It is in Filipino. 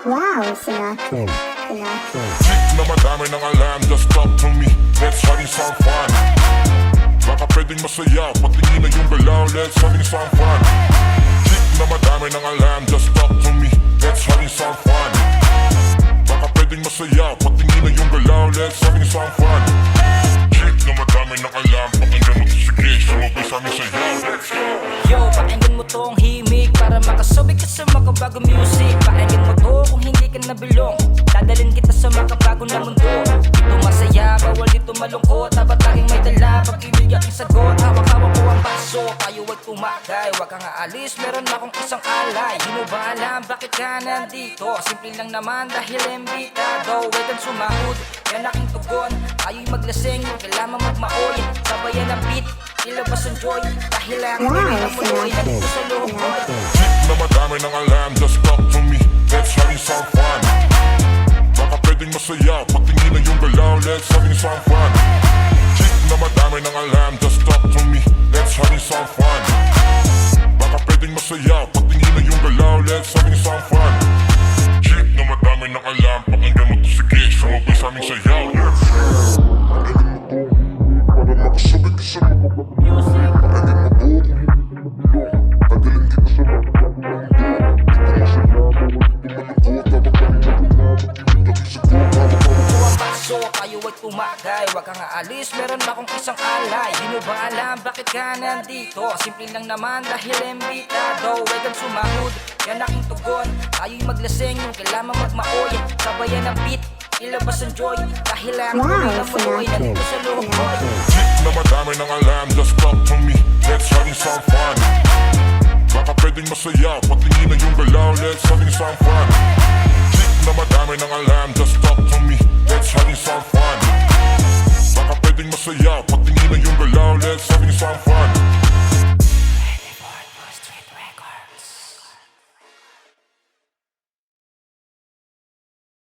Wow, sila. Chick na madami ng alam, just talk to me. Let's having some fun. Baka pwedeng masaya, patingin na yung galaw. Let's having some fun. Chick na madami ng alam, just talk to me. Let's having some fun. Baka pwedeng masaya, patingin na yung galaw. Let's having some fun. Chick na madami ng alam, pakinggan mo to sige, sumabay sa aming sayaw. Let's go! Yo, pakinggan mo tong himig para makasabay ka sa makabagong music. Pakinggan mo to kung hindi ka nabilong, dadalhin kita sa makabago na mundo. Dito masaya, bawal dito malungkot. Dapat laging may dala, pag-ibig aking sagot. Hawak-hawak ko ang baso, tayo ay tumakay. Huwag kang aalis, meron akong isang alay. Di mo ba alam bakit ka nandito? Simple lang naman dahil imbitado. Huwag kang sumahod, yan aking tugon. Tayo'y maglasing, yung kailangan magmaoy. Sabayan ang beat, ilabas ang joy. Dahil ang meron ang muloy, nandito sa loob ko'y Chick na madami ng alam, just talk to me. Let's having some fun. Baka pwedeng masaya, patingin na yung galaw. Let's having some fun. Chick na madami ng alam, just talk to me. Let's having some fun. Baka pwedeng masaya, patingin na yung galaw. Let's having some fun. Chick na madami ng alam, pakinggan mo to sige, sumabay sa aming sayaw. Para makasabay ka sa makabagong music. Pakinggan mo to kung hindi nabilong, dadalhin kita sa makabagong mundo. Dito masaya, bawal dito malungkot. Dapat laging maganda, pag-ibig aking sagot. Ito ang baso, tayo ay tumakay. Huwag kang aalis, meron akong isang alay. Di mo ba alam bakit ka nandito? Simple lang naman dahil imbitado. Huwag kang sumahod, yan aking tugon. Tayo'y maglasing, yung kailangan magmaoy. Sabayan ang beat, ilabas ang joy. Dahil ang meron ang muloy, nandito sa loob ko'y Chick na madami ng alam, just talk to me. Let's having some fun. Baka pwedeng masaya, patingin na yung galaw. Let's having some fun. Chick na madami ng alam, just talk to me. Let's having some fun.